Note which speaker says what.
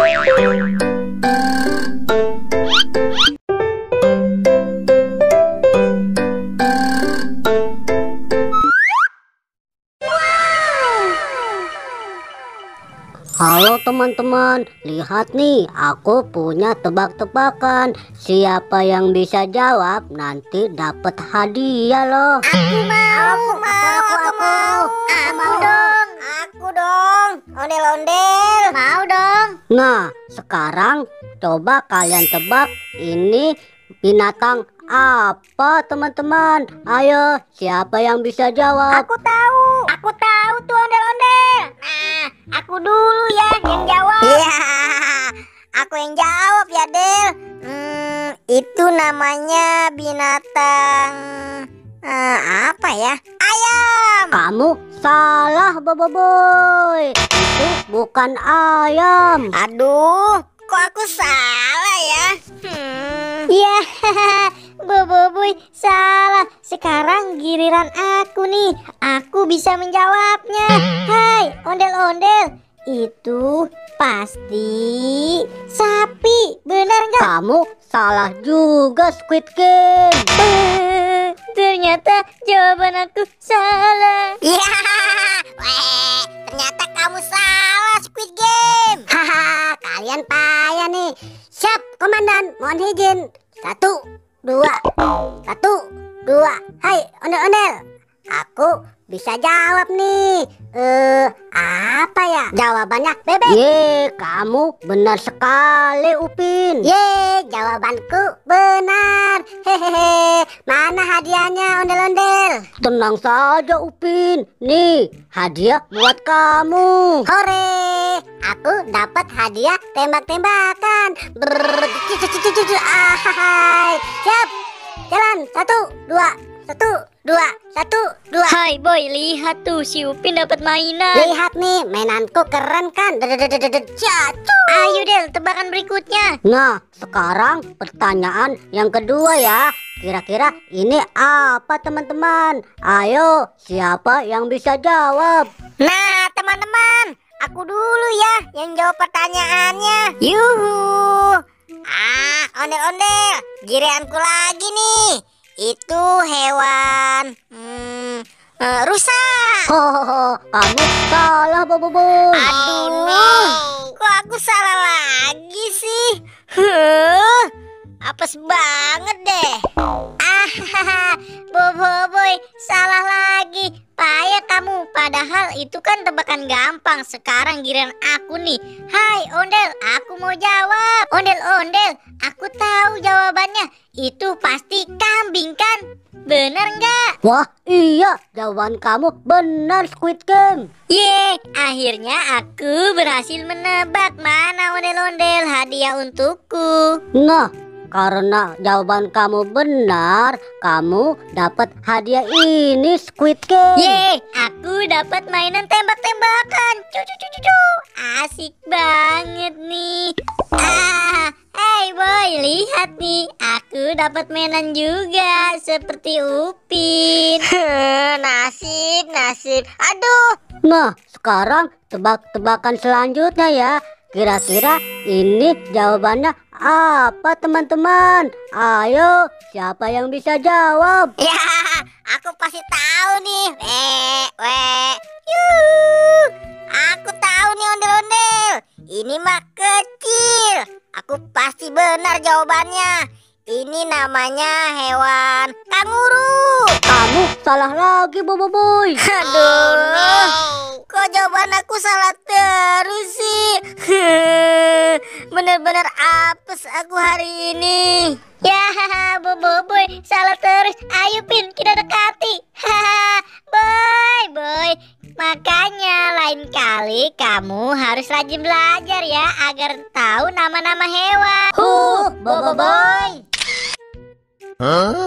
Speaker 1: Halo teman-teman, lihat nih, aku punya tebak-tebakan. Siapa yang bisa jawab nanti dapat hadiah loh.
Speaker 2: Aku mau. Aku dong. Ondel-ondel. Mau dong.
Speaker 1: Nah, sekarang coba kalian tebak ini binatang apa teman-teman. Ayo, siapa yang bisa jawab?
Speaker 2: Aku tahu tuh ondel-ondel. Nah, aku dulu ya yang jawab. Iya, aku yang jawab ya Del. Itu namanya binatang apa ya? Ayam.
Speaker 1: Kamu salah, Boboiboy. Itu bukan ayam.
Speaker 2: Aduh, kok aku salah ya? Ya, Boboiboy salah. Sekarang giliran aku nih. Aku bisa menjawabnya. Hai, ondel-ondel. Itu pasti sapi. Benar nggak?
Speaker 1: Kamu salah juga, Squid Game.
Speaker 2: Ternyata jawaban aku salah. Ya, ternyata kamu salah, Squid Game.
Speaker 1: Haha, kalian payah nih. Siap, komandan, mohon izin. 1, 2, 1, 2. Hai, ondel-ondel. Aku bisa jawab nih. Apa ya? Jawabannya bebek. Ye, kamu benar sekali, Upin. Ye, jawabanku benar. Hehehe. Mana hadiahnya, ondel-ondel? Tenang saja, Upin. Nih, hadiah buat kamu. Hore, aku dapat hadiah tembak-tembakan. Ahai. Siap. Jalan. 1, 2, 1, 2, 1, 2.
Speaker 2: Hai boy, lihat tuh si Upin dapat mainan.
Speaker 1: Lihat nih, mainanku keren kan?
Speaker 2: Ayo Del, tebakan berikutnya.
Speaker 1: Nah, sekarang pertanyaan yang kedua ya. Kira-kira ini apa teman-teman? Ayo, siapa yang bisa jawab?
Speaker 2: Nah teman-teman, aku dulu ya yang jawab pertanyaannya. Yuhu. Ondel-ondel, giliranku lagi nih. Itu hewan rusa.
Speaker 1: Hohoho, kamu salah, Boboiboy.
Speaker 2: Aduh, kok aku salah lagi sih? Apes banget deh. Boboiboy, salah lagi. Payah kamu, padahal itu kan tebakan gampang. Sekarang giliran aku nih. Hai ondel, aku mau jawab. Ondel-ondel, aku tahu jawabannya. Itu pasti kambing kan? Bener nggak?
Speaker 1: Wah, iya, jawaban kamu benar, Squid Game.
Speaker 2: Ye, akhirnya aku berhasil menebak. Mana ondel-ondel hadiah untukku?
Speaker 1: Nah, karena jawaban kamu benar, kamu dapat hadiah ini, Squid Game.
Speaker 2: Ye, aku dapat mainan tembak-tembakan. Cucu. Asik banget nih. Hey boy, lihat nih. Aku dapat mainan juga seperti Upin. Nasib. Aduh.
Speaker 1: Nah, sekarang tebak-tebakan selanjutnya ya. Kira-kira ini jawabannya apa teman-teman? Ayo, siapa yang bisa jawab?
Speaker 2: Ya, aku pasti tahu nih. Yuh. Aku tahu nih ondel-ondel. Ini mah kecil. Aku pasti benar jawabannya. Ini namanya hewan kanguru.
Speaker 1: Kamu salah lagi, Boboiboy.
Speaker 2: Aduh, kok jawaban aku salah terus sih? Bener-bener apes aku hari ini. Ya, Boboiboy salah terus. Ayo Pin, kita dekati. Boy. Makanya lain kali kamu harus rajin belajar ya agar tahu nama-nama hewan.
Speaker 1: Boboiboy.
Speaker 3: Huh?